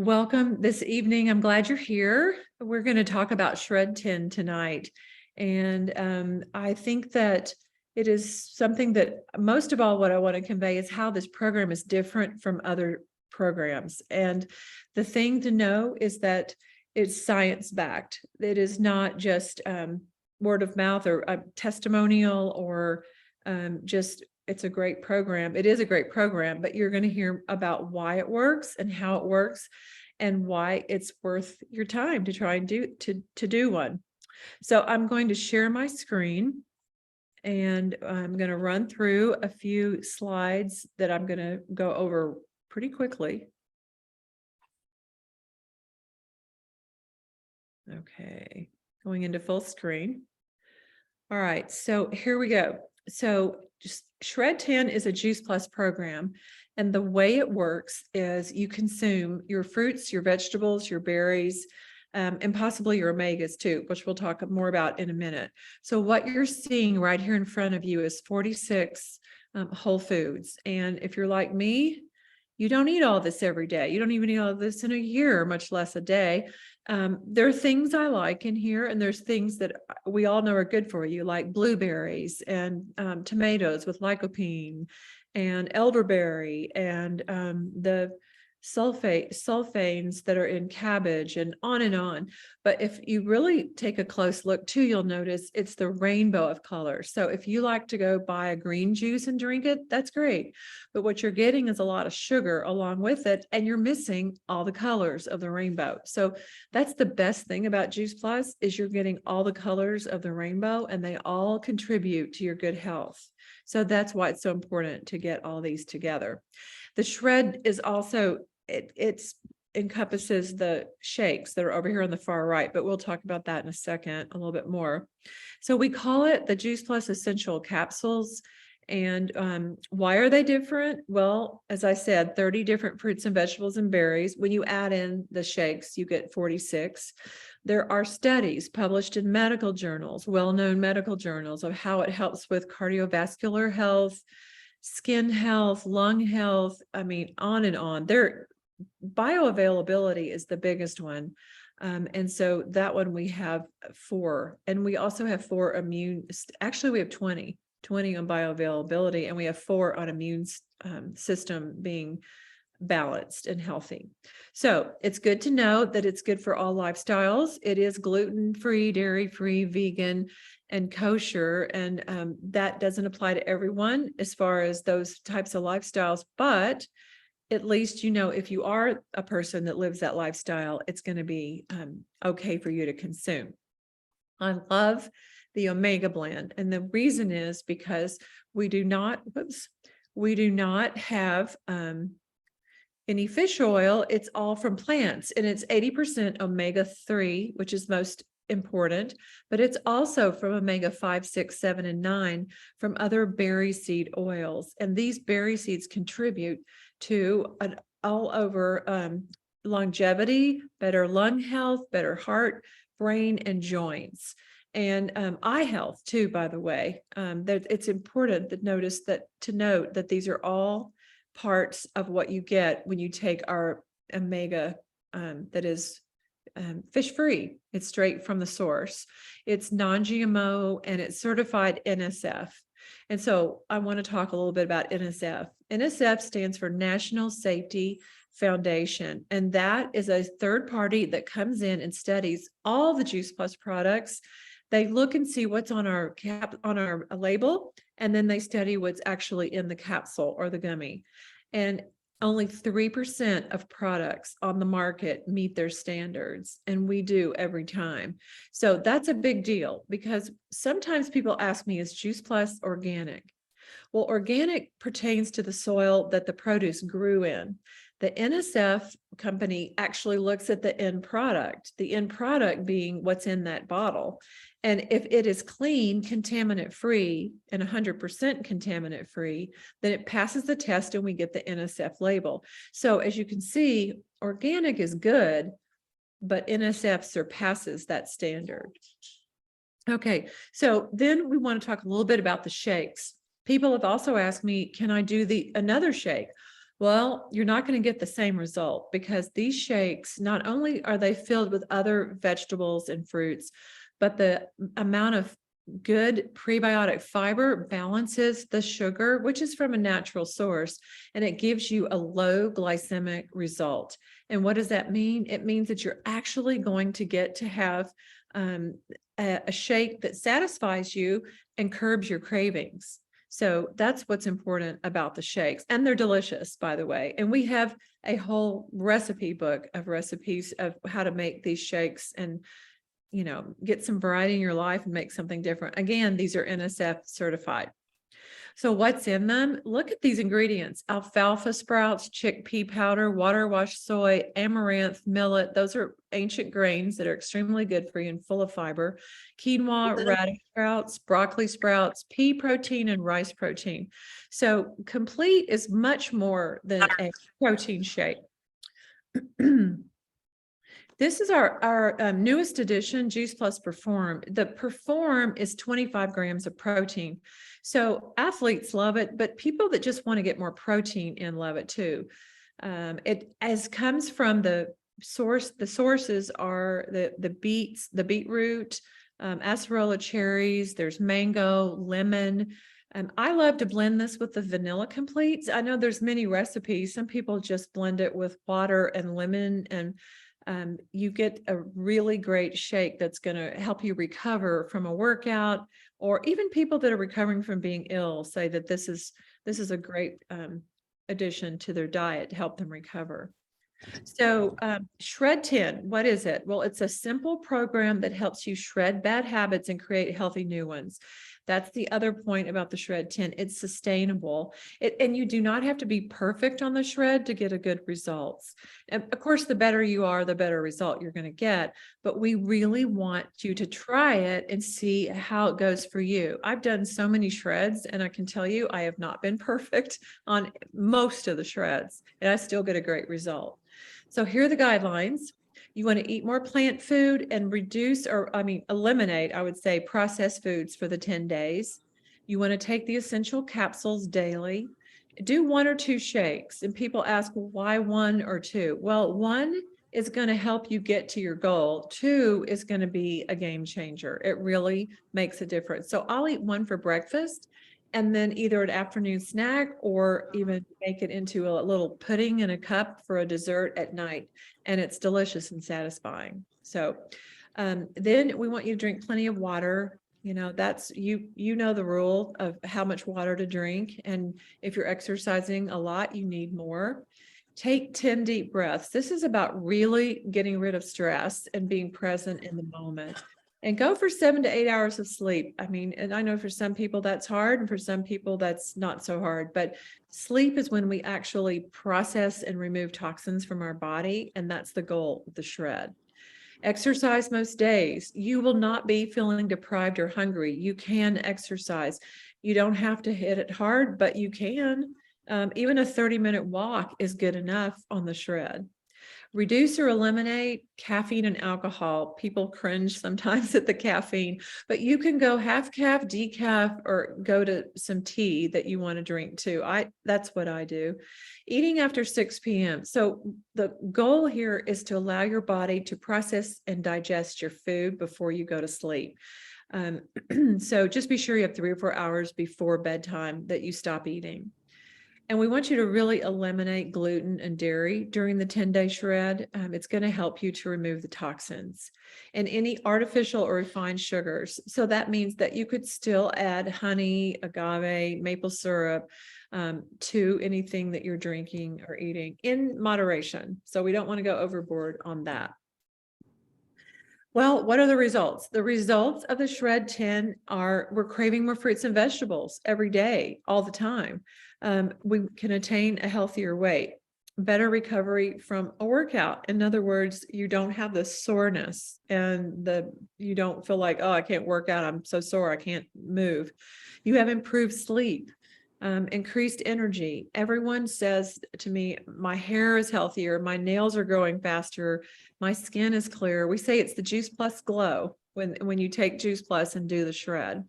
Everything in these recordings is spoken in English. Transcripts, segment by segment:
Welcome this evening. I'm glad you're here. We're going to talk about Shred10 tonight. And I think that it is something that most of all, what I want to convey is how this program is different from other programs. And the thing to know is that it's science-backed. It is not just word of mouth or a testimonial or just it's a great program. It is a great program, but you're going to hear about why it works and how it works and why it's worth your time to try and do one. So I'm going to share my screen and I'm going to run through a few slides that I'm going to go over pretty quickly. Okay, going into full screen. All right, so here we go. So just Shred10 is a Juice Plus program. And the way it works is you consume your fruits, your vegetables, your berries, and possibly your omegas too, which we'll talk more about in a minute. So what you're seeing right here in front of you is 46 whole foods. And if you're like me, you don't eat all this every day. You don't even eat all this in a year, much less a day. There are things I like in here, and there's things that we all know are good for you, like blueberries and tomatoes with lycopene and elderberry and the sulfanes that are in cabbage and on and on. But if you really take a close look too, you'll notice it's the rainbow of colors. So if you like to go buy a green juice and drink it, that's great. But what you're getting is a lot of sugar along with it, and you're missing all the colors of the rainbow. So that's the best thing about Juice Plus is you're getting all the colors of the rainbow, and they all contribute to your good health. So that's why it's so important to get all these together. The Shred is also, it encompasses the shakes that are over here on the far right, but we'll talk about that in a second, a little bit more. So we call it the Juice Plus Essential Capsules. And why are they different? Well, as I said, 30 different fruits and vegetables and berries. When you add in the shakes, you get 46. There are studies published in medical journals, well-known medical journals, of how it helps with cardiovascular health, skin health, lung health. I mean, on and on. Bioavailability is the biggest one. And so that one we have 4. And we also have 4 actually we have 20 on bioavailability, and we have 4 on immune system being balanced and healthy. So it's good to know that it's good for all lifestyles. It is gluten-free, dairy-free, vegan, and kosher. And that doesn't apply to everyone as far as those types of lifestyles, but at least, you know, if you are a person that lives that lifestyle, it's going to be okay for you to consume. I love the omega blend. And the reason is because we do not have any fish oil. It's all from plants, and it's 80% omega-3, which is most important, but it's also from omega-5, 6, 7, and 9 from other berry seed oils. And these berry seeds contribute to an all over longevity, better lung health, better heart, brain, and joints. And eye health too, by the way. It's important to note that these are all parts of what you get when you take our omega that is fish-free. It's straight from the source. It's non-GMO and it's certified NSF. And so I want to talk a little bit about NSF. NSF stands for National Safety Foundation, and that is a third party that comes in and studies all the Juice Plus products. They look and see what's on our label, and then they study what's actually in the capsule or the gummy. And only 3% of products on the market meet their standards, and we do every time. So that's a big deal, because sometimes people ask me, is Juice Plus organic? Well, organic pertains to the soil that the produce grew in. The NSF company actually looks at the end product being what's in that bottle. And if it is clean, contaminant-free, and 100% contaminant-free, then it passes the test and we get the NSF label. So as you can see, organic is good, but NSF surpasses that standard. Okay, so then we want to talk a little bit about the shakes. People have also asked me, can I do another shake? Well, you're not going to get the same result because these shakes, not only are they filled with other vegetables and fruits, but the amount of good prebiotic fiber balances the sugar, which is from a natural source, and it gives you a low glycemic result. And what does that mean? It means that you're actually going to get to have a shake that satisfies you and curbs your cravings. So that's what's important about the shakes. And they're delicious, by the way. And we have a whole recipe book of recipes of how to make these shakes and, get some variety in your life and make something different. Again, these are NSF certified. So what's in them? Look at these ingredients: alfalfa sprouts, chickpea powder, water wash soy, amaranth, millet. Those are ancient grains that are extremely good for you and full of fiber. Quinoa, radish sprouts, broccoli sprouts, pea protein, and rice protein. So complete is much more than a protein shake. This is our newest addition, Juice Plus Perform. The Perform is 25 grams of protein. So athletes love it, but people that just want to get more protein in love it too. It comes from the source. The sources are the beets, the beetroot, acerola cherries. There's mango, lemon. I love to blend this with the vanilla completes. I know there's many recipes. Some people just blend it with water and lemon, and you get a really great shake that's going to help you recover from a workout, or even people that are recovering from being ill say that this is a great addition to their diet to help them recover. So Shred10, what is it? Well, it's a simple program that helps you shred bad habits and create healthy new ones. That's the other point about the Shred10. It's sustainable. And you do not have to be perfect on the shred to get a good results. And of course, the better you are, the better result you're going to get. But we really want you to try it and see how it goes for you. I've done so many shreds, and I can tell you I have not been perfect on most of the shreds, and I still get a great result. So here are the guidelines. You want to eat more plant food and eliminate, I would say, processed foods for the 10 days. You want to take the essential capsules daily. Do 1 or 2 shakes. And people ask, well, why 1 or 2? Well, 1 is going to help you get to your goal. 2 is going to be a game changer. It really makes a difference. So I'll eat 1 for breakfast, and then either an afternoon snack or even make it into a little pudding in a cup for a dessert at night. And it's delicious and satisfying. So then we want you to drink plenty of water. That's you know the rule of how much water to drink. And if you're exercising a lot, you need more. Take 10 deep breaths. This is about really getting rid of stress and being present in the moment. And go for 7 to 8 hours of sleep. And I know for some people that's hard, and for some people that's not so hard, but sleep is when we actually process and remove toxins from our body. And that's the goal of the shred. Exercise most days. You will not be feeling deprived or hungry. You can exercise. You don't have to hit it hard, but you can. Even a 30-minute walk is good enough on the shred. Reduce or eliminate caffeine and alcohol. People cringe sometimes at the caffeine, but you can go half calf, decaf, or go to some tea that you want to drink too. That's what I do. Eating after 6 p.m. So the goal here is to allow your body to process and digest your food before you go to sleep. So just be sure you have 3 or 4 hours before bedtime that you stop eating. And we want you to really eliminate gluten and dairy during the 10-day shred. It's going to help you to remove the toxins and any artificial or refined sugars. So that means that you could still add honey, agave, maple syrup to anything that you're drinking or eating in moderation. So we don't want to go overboard on that. Well, what are the results? The results of the Shred10 are we're craving more fruits and vegetables every day, all the time. We can attain a healthier weight, better recovery from a workout. In other words, you don't have the soreness and you don't feel like, oh, I can't work out. I'm so sore. I can't move. You have improved sleep. Increased energy. Everyone says to me, my hair is healthier, my nails are growing faster, my skin is clear. We say it's the Juice Plus glow when you take Juice Plus and do the shred.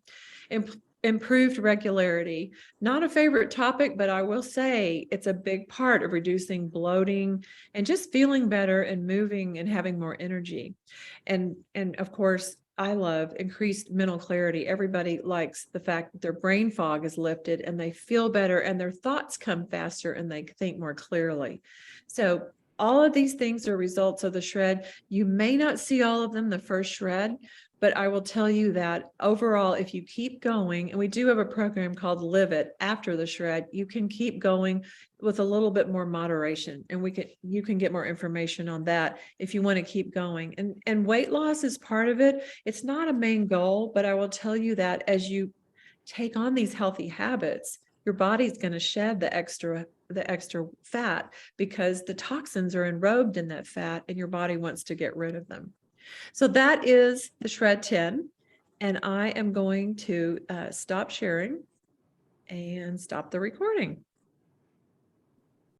Improved regularity. Not a favorite topic, but I will say it's a big part of reducing bloating and just feeling better and moving and having more energy. And of course, I love increased mental clarity. Everybody likes the fact that their brain fog is lifted and they feel better and their thoughts come faster and they think more clearly. So all of these things are results of the shred. You may not see all of them the first shred, but I will tell you that overall, if you keep going, and we do have a program called Live It after the shred, you can keep going with a little bit more moderation, and you can get more information on that if you want to keep going. And weight loss is part of it. It's not a main goal, but I will tell you that as you take on these healthy habits, your body's going to shed the extra fat because the toxins are enrobed in that fat and your body wants to get rid of them. So that is the Shred10, and I am going to stop sharing and stop the recording.